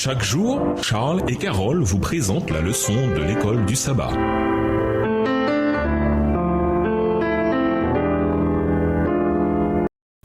Chaque jour, Charles et Carole vous présentent la leçon de l'école du sabbat.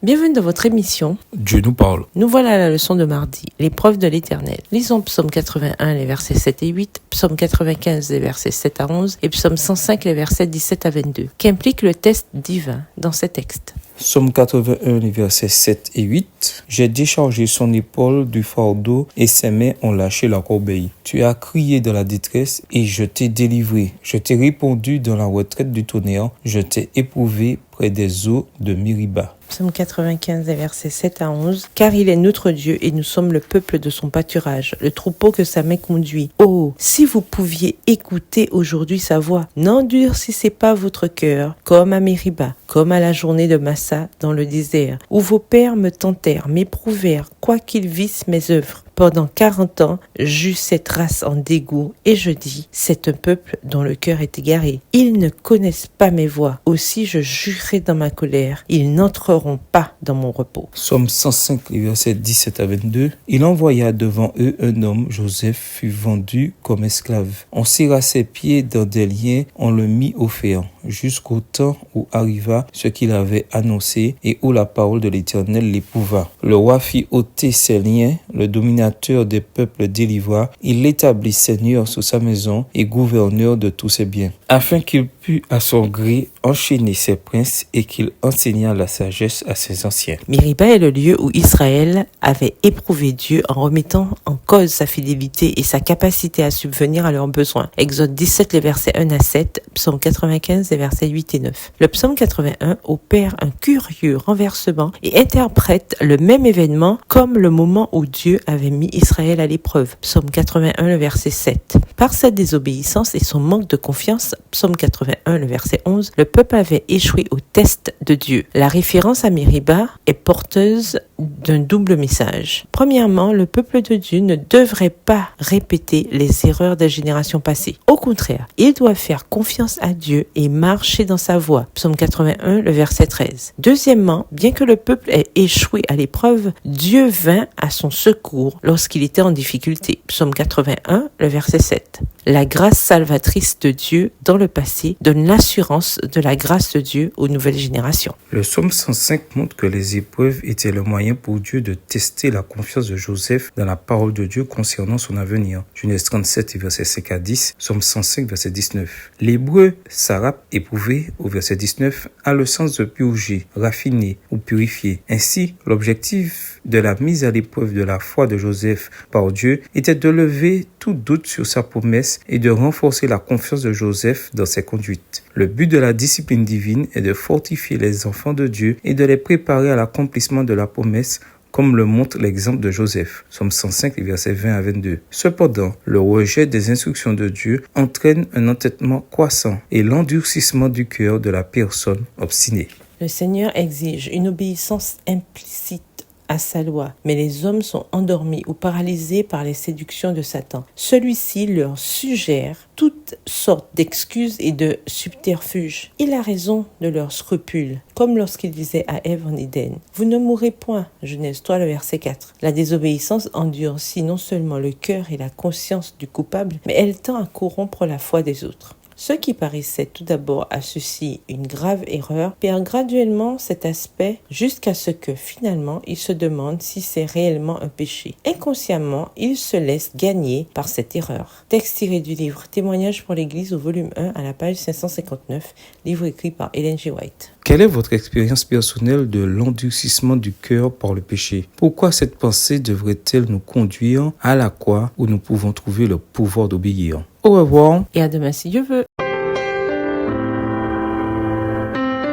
Bienvenue dans votre émission. Dieu nous parle. Nous voilà à la leçon de mardi, l'épreuve de l'Éternel. Lisons Psaume 81, les versets 7 et 8, Psaume 95, les versets 7 à 11 et Psaume 105, les versets 17 à 22. Qu'implique le test divin dans ces textes? Psaume 81, les versets 7 et 8. J'ai déchargé son épaule du fardeau et ses mains ont lâché la corbeille. Tu as crié dans la détresse et je t'ai délivré. Je t'ai répondu dans la retraite du tonnerre. Je t'ai éprouvé près des eaux de Mériba. Psaume 95, versets 7 à 11. Car il est notre Dieu et nous sommes le peuple de son pâturage, le troupeau que sa main conduit. Oh, si vous pouviez écouter aujourd'hui sa voix, n'endurcissez pas votre cœur, comme à Mériba, comme à la journée de Massa dans le désert, où vos pères me tentèrent, m'éprouvèrent, quoiqu'ils vissent mes œuvres. Pendant 40 ans, j'eus cette race en dégoût, et je dis, c'est un peuple dont le cœur est égaré. Ils ne connaissent pas mes voies, aussi je jurerai dans ma colère, ils n'entreront pas dans mon repos. Psaume 105, les versets 17 à 22. Il envoya devant eux un homme, Joseph fut vendu comme esclave. On serra ses pieds dans des liens, on le mit au fer, jusqu'au temps où arriva ce qu'il avait annoncé et où la parole de l'Éternel l'éprouva. Le roi fit ôter ses liens, le dominateur des peuples délivra, il l'établit seigneur sur sa maison et gouverneur de tous ses biens, afin qu'il pût à son gré enchaîner ses princes et qu'il enseignât la sagesse à ses anciens. Mériba est le lieu où Israël avait éprouvé Dieu en remettant en cause sa fidélité et sa capacité à subvenir à leurs besoins. Exode 17, les versets 1 à 7, Psaume 95, les versets 8 et 9. Le Psaume 81 opère un curieux renversement et interprète le même événement comme le moment où Dieu avait mis Israël à l'épreuve. Psaume 81, le verset 7. Par sa désobéissance et son manque de confiance, Psaume 81, le verset 11, le peuple avait échoué au test de Dieu. La référence à Mériba est porteuse d'un double message. Premièrement, le peuple de Dieu ne devrait pas répéter les erreurs des générations passées. Au contraire, il doit faire confiance à Dieu et marcher dans sa voie. Psaume 81, le verset 13. Deuxièmement, bien que le peuple ait échoué à l'épreuve, Dieu vint à son secours lorsqu'il était en difficulté. Psaume 81, le verset 7. La grâce salvatrice de Dieu dans le passé donne l'assurance de la grâce de Dieu aux nouvelles générations. Le psaume 105 montre que les épreuves étaient le moyen pour Dieu de tester la confiance de Joseph dans la parole de Dieu concernant son avenir. Genèse 37, verset 5 à 10, psaume 105, verset 19. L'hébreu sarap, éprouvé, au verset 19, a le sens de purger, raffiner ou purifier. Ainsi, l'objectif de la mise à l'épreuve de la foi de Joseph par Dieu était de lever tout doute sur sa promesse et de renforcer la confiance de Joseph dans ses conduites. Le but de la discipline divine est de fortifier les enfants de Dieu et de les préparer à l'accomplissement de la promesse, comme le montre l'exemple de Joseph. Psaume 105, versets 20 à 22. Cependant, le rejet des instructions de Dieu entraîne un entêtement croissant et l'endurcissement du cœur de la personne obstinée. Le Seigneur exige une obéissance implicite à sa loi, mais les hommes sont endormis ou paralysés par les séductions de Satan. Celui-ci leur suggère toutes sortes d'excuses et de subterfuges. Il a raison de leurs scrupules, comme lorsqu'il disait à Ève en Éden, « Vous ne mourrez point » Genèse 3, le verset 4. La désobéissance endurcit non seulement le cœur et la conscience du coupable, mais elle tend à corrompre la foi des autres. Ce qui paraissait tout d'abord à ceux-ci une grave erreur perd graduellement cet aspect jusqu'à ce que finalement ils se demandent si c'est réellement un péché. Inconsciemment, ils se laissent gagner par cette erreur. Texte tiré du livre Témoignages pour l'Église au volume 1 à la page 559, livre écrit par Ellen G. White. Quelle est votre expérience personnelle de l'endurcissement du cœur par le péché? Pourquoi cette pensée devrait-elle nous conduire à la croix où nous pouvons trouver le pouvoir d'obéir? Au revoir. Et à demain si Dieu veut.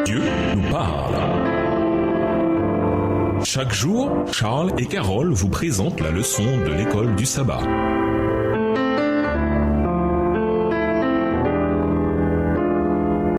Dieu nous parle. Chaque jour, Charles et Carole vous présentent la leçon de l'école du sabbat.